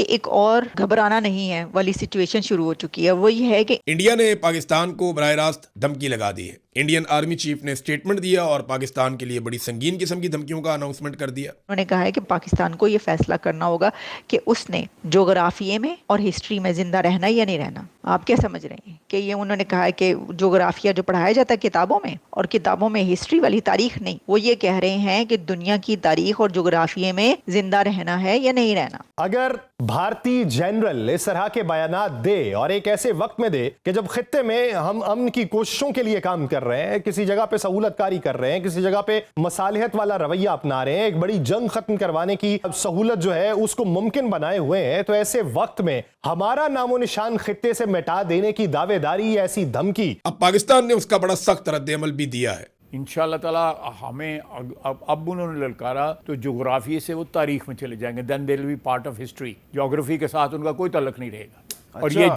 कि एक और घबराना नहीं है वाली सिचुएशन शुरू हो चुकी है। वो ये है कि इंडिया ने पाकिस्तान को बराह रास्त धमकी लगा दी है। इंडियन आर्मी चीफ ने स्टेटमेंट दिया और पाकिस्तान के लिए बड़ी संगीन किस्म की धमकियों का अनाउंसमेंट कर दिया। उन्होंने कहा है कि पाकिस्तान को ये फैसला करना होगा कि उसने जोग्राफिए में और हिस्ट्री में जिंदा रहना या नहीं रहना। आप क्या समझ रहे हैं कि ये उन्होंने कहा है कि जोग्राफिया जो पढ़ाया जाता है किताबों में, और किताबों में हिस्ट्री वाली तारीख नहीं, वो ये कह रहे हैं कि दुनिया की तारीख और जोग्राफिए में जिंदा रहना है या नहीं रहना। अगर भारतीय जनरल इस तरह के बयानात दे और एक ऐसे वक्त में दे कि जब खित्ते में हम अमन की कोशिशों के लिए काम कर रहे हैं, किसी जगह पे सहूलतकारी कर रहे हैं, किसी जगह पे मसालिहत वाला रवैया अपना रहे हैं, एक बड़ी जंग खत्म करवाने की सहूलत जो है उसको मुमकिन बनाए हुए हैं, तो ऐसे वक्त में हमारा नामो निशान खित्ते से मिटा देने की दावेदारी, ऐसी धमकी, अब पाकिस्तान ने उसका बड़ा सख्त रद्द-ए-अमल भी दिया है। इंशाअल्लाह ताला हमें अब उन्होंने ललकारा तो जोग्राफी से वो तारीख में चले जाएंगे। Then they will be part of history. Geography के साथ उनका कोई ताल्लुक नहीं रहेगा। और ये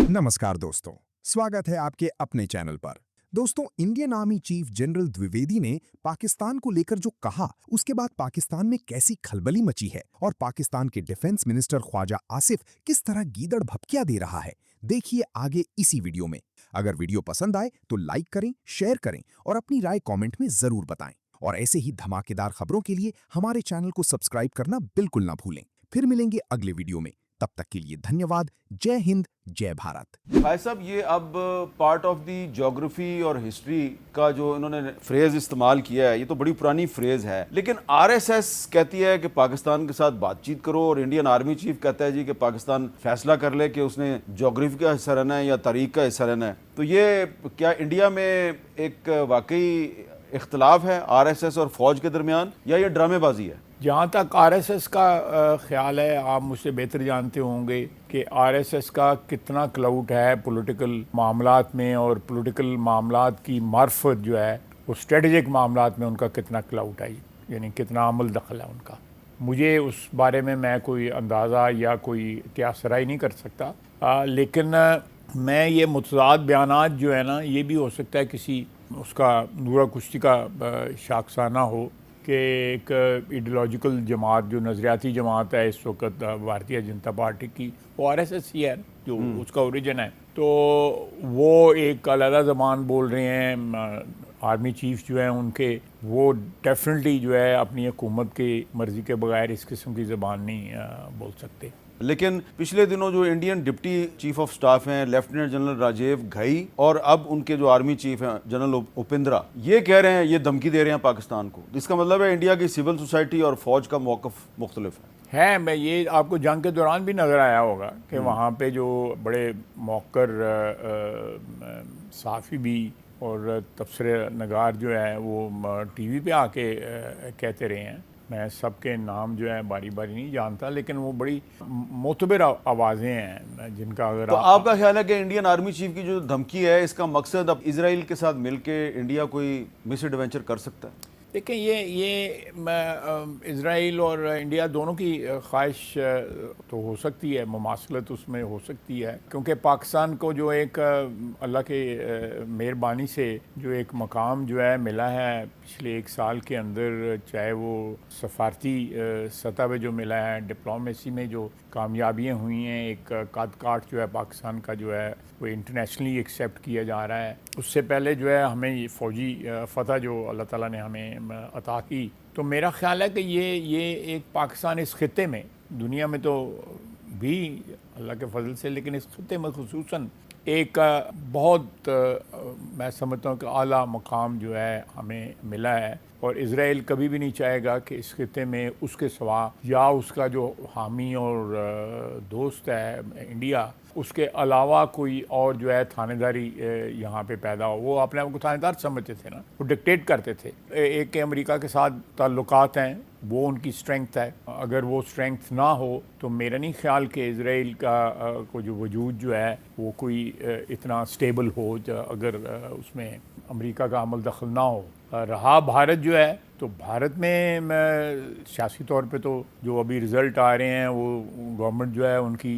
नमस्कार दोस्तों, स्वागत है आपके अपने चैनल पर। दोस्तों, Indian army chief general Dwivedi ने पाकिस्तान को लेकर जो कहा, उसके बाद पाकिस्तान में कैसी खलबली मची है और पाकिस्तान के डिफेंस मिनिस्टर ख्वाजा आसिफ किस तरह गीदड़ भभकियां दे रहा है, देखिए आगे इसी वीडियो में। अगर वीडियो पसंद आए तो लाइक करें, शेयर करें और अपनी राय कमेंट में जरूर बताएं। और ऐसे ही धमाकेदार खबरों के लिए हमारे चैनल को सब्सक्राइब करना बिल्कुल ना भूलें। फिर मिलेंगे अगले वीडियो में, तब तक के लिए धन्यवाद। जय हिंद, जय भारत। भाई साहब, ये अब पार्ट ऑफ दी ज्योग्राफी और हिस्ट्री का जो इन्होंने फ्रेज इस्तेमाल किया है, ये तो बड़ी पुरानी फ्रेज है, लेकिन आरएसएस कहती है कि पाकिस्तान के साथ बातचीत करो और इंडियन आर्मी चीफ कहता है जी कि पाकिस्तान फैसला कर ले कि उसने ज्योग्राफी का हिस्सा रहना है या तारीख का हिस्सा रहना है। तो ये क्या इंडिया में एक वाकई इख्तलाफ है आरएसएस और फौज के दरमियान, या ये ड्रामेबाजी है? जहाँ तक आरएसएस का ख्याल है, आप मुझसे बेहतर जानते होंगे कि आरएसएस का कितना क्लाउट है पॉलिटिकल मामलात में, और पॉलिटिकल मामलात की मार्फत जो है वो स्ट्रेटजिक मामलात में उनका कितना क्लाउट है, यानी कितना अमल दखल है उनका। मुझे उस बारे में मैं कोई अंदाज़ा या कोई इत्यासराई नहीं कर सकता, लेकिन मैं ये मुतज़ाद बयानात जो है ना, ये भी हो सकता है किसी उसका नूरा कुश्ती का शाखसाना हो कि एक आइडियोलॉजिकल जमात जो नज़रियाती जमात है इस वक्त भारतीय जनता पार्टी की, वो आरएसएस ही है जो उसका ओरिजिन है। तो वो एक अलग ज़बान बोल रहे हैं, आर्मी चीफ जो हैं उनके, वो डेफिनेटली जो है अपनी हुकूमत की मर्ज़ी के बगैर इस किस्म की ज़बान नहीं बोल सकते। लेकिन पिछले दिनों जो Indian deputy chief of staff हैं लेफ्टिनेंट जनरल राजीव घई, और अब उनके जो आर्मी चीफ हैं जनरल उपेंद्रा, ये कह रहे हैं, ये धमकी दे रहे हैं पाकिस्तान को। इसका मतलब है इंडिया की सिविल सोसाइटी और फौज का मौक़िफ़ मुख्तलिफ है। मैं ये आपको जंग के दौरान भी नज़र आया होगा कि वहाँ पे जो बड़े मौक़र सहाफ़ी भी और तबसरे नगार जो है वो टीवी पे आके कहते रहे हैं। मैं सबके नाम जो है बारी बारी नहीं जानता, लेकिन वो बड़ी मोतबर आवाज़ें हैं जिनका अगर तो आपका ख्याल है कि इंडियन आर्मी चीफ की जो धमकी है, इसका मकसद अब इजराइल के साथ मिलके इंडिया कोई मिस एडवेंचर कर सकता है? देखें, ये इज़राइल और इंडिया दोनों की ख्वाहिश तो हो सकती है, मुमासलत उसमें हो सकती है, क्योंकि पाकिस्तान को जो एक अल्लाह के मेहरबानी से जो एक मकाम जो है मिला है पिछले एक साल के अंदर, चाहे वो सफारती सतह पे जो मिला है, डिप्लोमेसी में जो कामयाबियाँ हुई हैं, एक कद काठ जो है पाकिस्तान का जो है वो इंटरनेशनली एक्सेप्ट किया जा रहा है। उससे पहले जो है हमें ये फ़ौजी फ़तह जो अल्लाह ताला ने हमें अता की, तो मेरा ख़्याल है कि ये एक पाकिस्तान इस खित्ते में, दुनिया में तो भी अल्लाह के फजल से, लेकिन इस खित्ते में खुसूसन एक बहुत मैं समझता हूँ कि आला मकाम जो है हमें मिला है। और इज़राइल कभी भी नहीं चाहेगा कि इस खित्ते में उसके सिवा या उसका जो हामी और दोस्त है इंडिया, उसके अलावा कोई और जो है थानेदारी यहाँ पे पैदा हो। वो अपने आप को थानेदार समझते थे ना, वो डिक्टेट करते थे। एक के अमेरिका के साथ ताल्लुकात हैं, वो उनकी स्ट्रेंथ है। अगर वो स्ट्रेंथ ना हो तो मेरा नहीं ख्याल कि इज़राइल का को जो वजूद जो है वो कोई इतना स्टेबल हो, अगर उसमें अमेरिका का अमल दखल ना हो। रहा भारत जो है, तो भारत में सियासी तौर पे तो जो अभी रिज़ल्ट आ रहे हैं, वो गवर्नमेंट जो है उनकी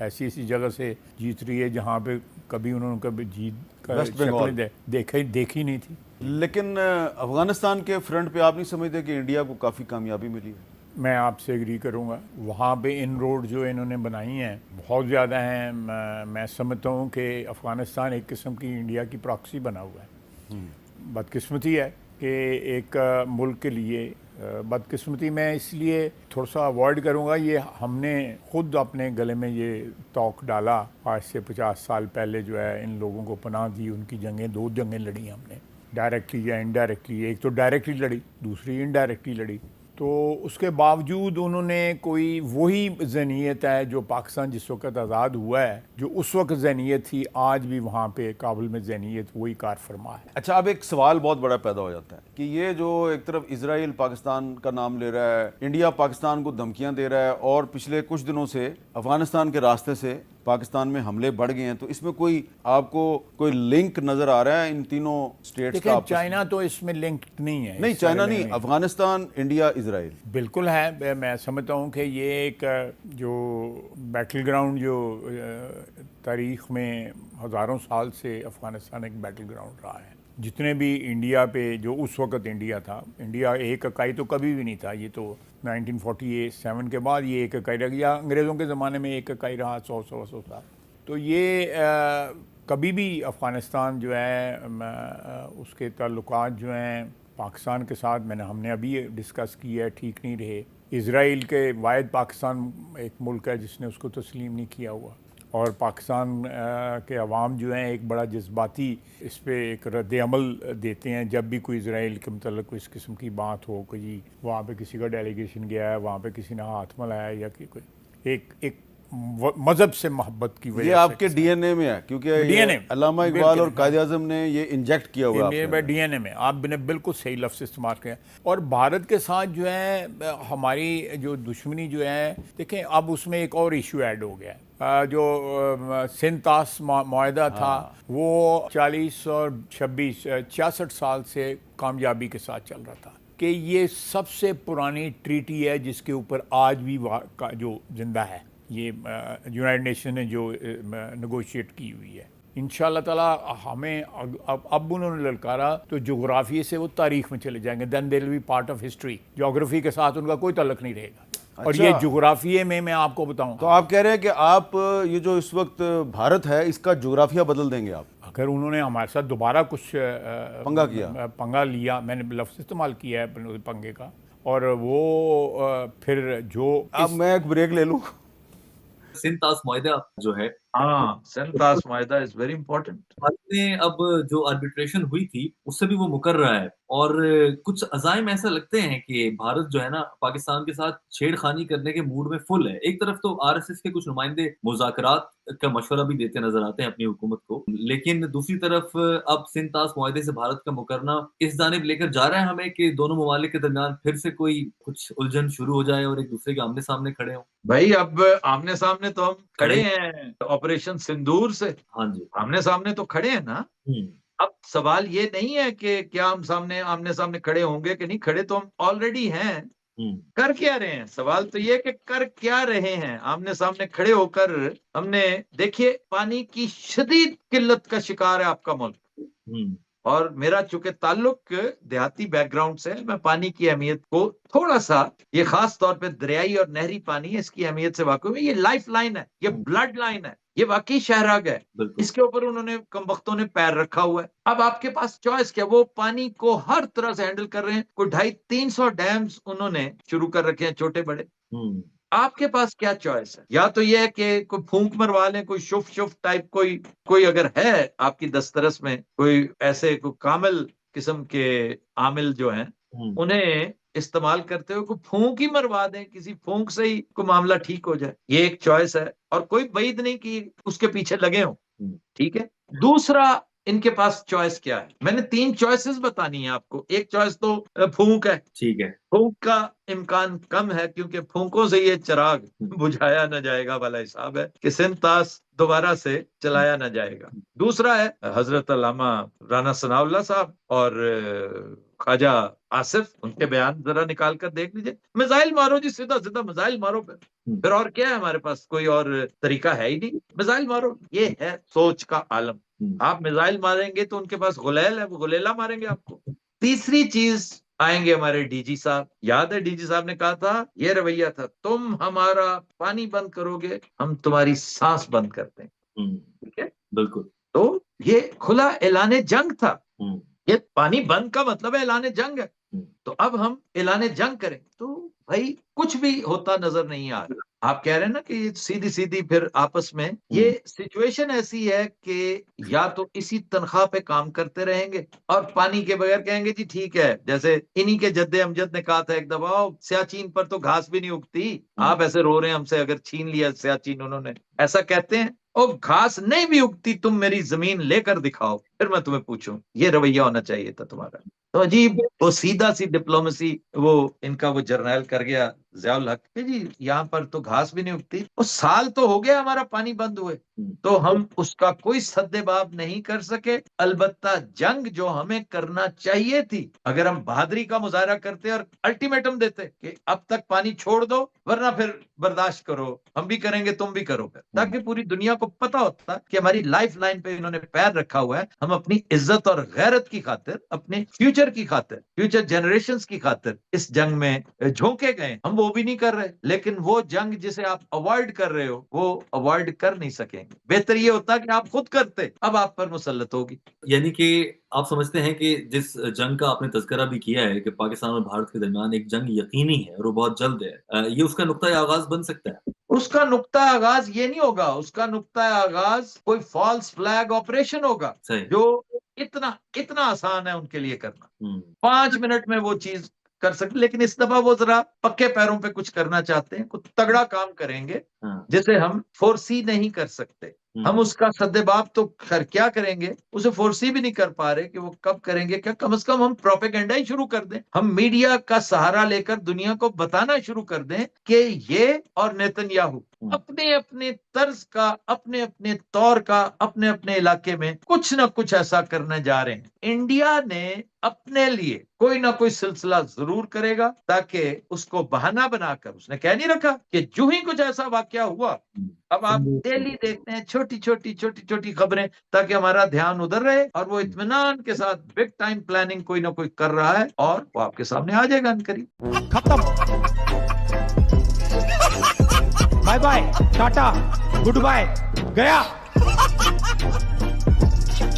ऐसी ऐसी जगह से जीत रही है जहाँ पे कभी उन्होंने कभी जीत का शक्ल देखी नहीं थी। लेकिन अफगानिस्तान के फ्रंट पे आप नहीं समझते कि इंडिया को काफ़ी कामयाबी मिली है? मैं आपसे एग्री करूंगा। वहाँ पे इन रोड जो इन्होंने बनाई हैं बहुत ज़्यादा हैं। मैं समझता हूँ कि अफ़गानिस्तान एक किस्म की इंडिया की प्रॉक्सी बना हुआ है। बदकिस्मती है कि एक मुल्क के लिए बदकिस्मती मैं इसलिए थोड़ा सा अवॉइड करूँगा, ये हमने ख़ुद अपने गले में ये तोक डाला। आज से 50 साल पहले जो है इन लोगों को पनाह दी, उनकी जंगें, 2 जंगें लड़ी हमने, डायरेक्टली या इनडायरेक्टली। एक तो डायरेक्टली लड़ी, दूसरी इनडायरेक्टली लड़ी। तो उसके बावजूद उन्होंने कोई वही जहनीत है जो पाकिस्तान जिस वक्त आज़ाद हुआ है, जो उस वक्त जहनीत थी, आज भी वहाँ पे काबुल में जहनीत वही कार फरमा है। अच्छा, अब एक सवाल बहुत बड़ा पैदा हो जाता है कि ये जो एक तरफ इजराइल पाकिस्तान का नाम ले रहा है, इंडिया पाकिस्तान को धमकियां दे रहा है, और पिछले कुछ दिनों से अफगानिस्तान के रास्ते से पाकिस्तान में हमले बढ़ गए हैं, तो इसमें कोई आपको कोई लिंक नजर आ रहा है इन तीनों स्टेट्स का? चाइना तो इसमें लिंक नहीं है। नहीं, चाइना नहीं, अफगानिस्तान, इंडिया, इजराइल बिल्कुल है। मैं समझता हूँ कि ये एक जो बैटल ग्राउंड जो तारीख में हज़ारों साल से अफ़गानिस्तान एक बैटल ग्राउंड रहा है। जितने भी इंडिया पे जो उस वक़्त इंडिया था, इंडिया एक इकाई तो कभी भी नहीं था। ये तो 1947 के बाद ये एक इकाई रह गया। अंग्रेज़ों के ज़माने में एक इकाई रहा 100 साल। तो ये कभी भी अफ़गानिस्तान जो है उसके ताल्लुकात जो हैं पाकिस्तान के साथ, हमने अभी डिस्कस किया है, ठीक नहीं रहे। इज़राइल के वाहिद पाकिस्तान एक मुल्क है जिसने उसको तस्लीम नहीं किया हुआ, और पाकिस्तान के अवाम जो हैं एक बड़ा जज्बाती इस पर एक रद्द अमल देते हैं जब भी कोई इज़राइल के मतलब कोई इस किस्म की बात हो, कोई वहाँ पे किसी का डेलीगेशन गया है, वहाँ पे किसी ने हाथ मिलाया, या कि कोई एक मज़हब से मोहब्बत की वजह ये आपके डीएनए में है, क्योंकि डीएनए अल्लामा इकबाल और कायद आज़म ने ये इंजेक्ट किया हुआ है डीएनए में। आपने बिल्कुल सही लफ्ज़ इस्तेमाल किया। और भारत के साथ जो है हमारी जो दुश्मनी जो है, देखें अब उसमें एक और इशू ऐड हो गया है। जो सिंतास मुआहदा था वो 40 और 26 66 साल से कामयाबी के साथ चल रहा था कि ये सबसे पुरानी ट्रीटी है जिसके ऊपर आज भी जो जिंदा है। ये यूनाइटेड नेशन ने जो नेगोशिएट की हुई है। इंशाअल्लाह ताला हमें अब उन्होंने ललकारा तो जोग्राफी से वो तारीख में चले जाएंगे। Then they will be part of history. Geography के साथ उनका कोई ताल्लुक नहीं रहेगा। अच्छा। और ये जोग्राफिये में मैं आपको बताऊं, तो आप कह रहे हैं कि आप ये जो इस वक्त भारत है इसका जोग्राफिया बदल देंगे आप? अगर उन्होंने हमारे साथ दोबारा कुछ पंगा लिया, मैंने लफ्ज़ इस्तेमाल किया है पंगे का, और वो फिर जो अब मैं एक ब्रेक ले लूं। सिंतास मुआहदा जो है, हाँ, सिंतास मुआहदा इज वेरी इंपॉर्टेंट। भारत में अब जो आर्बिट्रेशन हुई थी उससे भी वो मुकर रहा है, और कुछ अज़ाइम ऐसा लगते हैं कि भारत जो है ना पाकिस्तान के साथ छेड़खानी करने के मूड में फुल है। एक तरफ तो आरएसएस के कुछ नुमाइंदे मुज़ाकरात का मशवरा भी देते नजर आते हैं अपनी हुकूमत को, लेकिन दूसरी तरफ अब सिंतास मुआहदे से भारत का मुकरना इस जानिब लेकर जा रहा है हमें कि दोनों ममालिक के दरमियान फिर से कोई कुछ उलझन शुरू हो जाए और एक दूसरे के आमने सामने खड़े हों। भाई अब आमने सामने तो हम खड़े हैं ऑपरेशन सिंदूर से। हाँ जी, आमने सामने तो खड़े हैं ना। अब सवाल ये नहीं है कि क्या हम आमने सामने खड़े होंगे कि नहीं, खड़े तो हम ऑलरेडी हैं। कर क्या रहे हैं, सवाल तो ये कि कर क्या रहे हैं। आमने सामने खड़े होकर हमने, देखिए पानी की शदीद किल्लत का शिकार है आपका मुल्क, और मेरा चूंकि ताल्लुक देहाती बैकग्राउंड से, मैं पानी की अहमियत को थोड़ा सा, ये खास तौर पे दरियाई और नहरी पानी है, इसकी अहमियत से वाकिफ हूं। ये लाइफ लाइन है, ये ब्लड लाइन है, ये वाकई शहराग है। इसके ऊपर उन्होंने कमबख्तों ने पैर रखा हुआ है। अब आपके पास चॉइस क्या, वो पानी को हर तरह से हैंडल कर रहे हैं। कोई 250-300 डैम्स उन्होंने शुरू कर रखे हैं, छोटे बड़े। आपके पास क्या चॉइस है? या तो ये है कि कोई फूंक मरवा लें, कोई शुफ टाइप कोई अगर है आपकी दस्तरस में कोई ऐसे कोई कामिल किस्म के आमिल जो हैं, उन्हें इस्तेमाल करते हुए कोई फूंक ही मरवा दें, किसी फूंक से ही कोई मामला ठीक हो जाए। ये एक चॉइस है, और कोई वईद नहीं कि उसके पीछे लगे हों, ठीक है। दूसरा, इनके पास चॉइस क्या है? मैंने 3 चॉइसेस बतानी है आपको। एक चॉइस तो फूंक है, ठीक है। फूंक का इम्कान कम है क्योंकि फूंकों से ये चिराग बुझाया न जाएगा वाला हिसाब है कि सिंतास दोबारा से चलाया न जाएगा। दूसरा है हजरत अल्लामा राना सनाउल्लाह साहब और ख्वाजा आसिफ, उनके बयान जरा निकाल कर देख लीजिए। मिसाइल मारो जी, सीधा सीधा मिसाइल मारो। फिर और क्या है हमारे पास? कोई और तरीका है ही नहीं, मिसाइल मारो। ये है सोच का आलम। आप मिसाइल मारेंगे तो उनके पास गुलेल है, वो गुलेला मारेंगे आपको। तीसरी चीज आएंगे हमारे डीजी साहब। याद है डीजी साहब ने कहा था, ये रवैया था, तुम हमारा पानी बंद करोगे हम तुम्हारी सांस बंद करते हैं। ठीक है, बिल्कुल। तो ये खुला ऐलाने जंग था। ये पानी बंद का मतलब है ऐलाने जंग है। तो अब हम ऐलाने जंग करें तो भाई कुछ भी होता नजर नहीं आ रहा। आप कह रहे हैं ना कि सीधी सीधी फिर आपस में ये सिचुएशन ऐसी है कि या तो इसी तनख्वाह पे काम करते रहेंगे और पानी के बगैर कहेंगे जी ठीक है, जैसे इन्हीं के जद्दे अमजद ने कहा था एक दफा, सियाचिन पर तो घास भी नहीं उगती, आप ऐसे रो रहे हैं हमसे अगर छीन लिया सियाचिन उन्होंने, ऐसा कहते हैं। और घास नहीं भी उगती, तुम मेरी जमीन लेकर दिखाओ फिर मैं तुम्हें पूछूं। ये रवैया होना चाहिए था तुम्हारा। तो अजीब वो सीधा सी डिप्लोमेसी वो इनका वो जर्नैल कर गया ज़ियाउल हक कि जी यहाँ पर तो घास भी नहीं उगती। वो साल तो हो गया हमारा पानी बंद हुए, तो हम उसका कोई सद्देबाब नहीं कर सके। अलबत्ता जंग जो हमें करना चाहिए थी, अगर हम बहादुरी का मुजाहरा करते और अल्टीमेटम देते कि अब तक पानी छोड़ दो वरना फिर बर्दाश्त करो, हम भी करेंगे तुम भी करो, ताकि पूरी दुनिया को पता होता कि हमारी लाइफ लाइन पे इन्होंने पैर रखा हुआ है। हम अपनी इज्जत और गैरत की खातिर, अपने फ्यूचर की खातिर, फ्यूचर जनरेशंस की खातिर इस जंग में झोंके गए। हम वो भी नहीं कर रहे, लेकिन वो जंग जिसे आप अवॉइड कर रहे हो वो अवॉइड कर नहीं सकेंगे। बेहतर ये होता कि आप खुद करते, अब आप पर मुसल्लत होगी। यानी कि आप समझते हैं कि जिस जंग का आपने तज़किरा भी किया है कि पाकिस्तान और भारत के दरमियान एक जंग यकीनी है और वो बहुत जल्द है, ये उसका नुक्ता आगाज बन सकता है? उसका नुक्ता आगाज ये नहीं होगा, उसका नुक्ता आगाज कोई फॉल्स फ्लैग ऑपरेशन होगा जो इतना इतना आसान है उनके लिए करना। 5 मिनट में वो चीज कर सकते, लेकिन इस दफा वो जरा पक्के पैरों पे कुछ करना चाहते हैं, कुछ तगड़ा काम करेंगे जिसे हम फोरसी नहीं कर सकते। हम उसका सद्देबाब तो क्या करेंगे, उसे फोरसी भी नहीं कर पा रहे कि वो कब करेंगे क्या। कम से कम हम प्रोपेगेंडा ही शुरू कर दें, हम मीडिया का सहारा लेकर दुनिया को बताना शुरू कर दें कि ये और नेतन्याहू अपने अपने तर्ज का, अपने अपने तौर का, अपने अपने इलाके में कुछ ना कुछ ऐसा करने जा रहे हैं। इंडिया ने अपने लिए कोई ना कोई सिलसिला जरूर करेगा ताकि उसको बहाना बनाकर, उसने कह नहीं रखा कि जो ही कुछ ऐसा वाकया हुआ। अब आप डेली देखते हैं छोटी छोटी खबरें ताकि हमारा ध्यान उधर रहे और वो इत्मीनान के साथ बिग टाइम प्लानिंग कोई ना कोई कर रहा है और वो आपके सामने आ जाएगा अनकरीब। खत्म, बाय बाय, टाटा, गुड बाय, गया।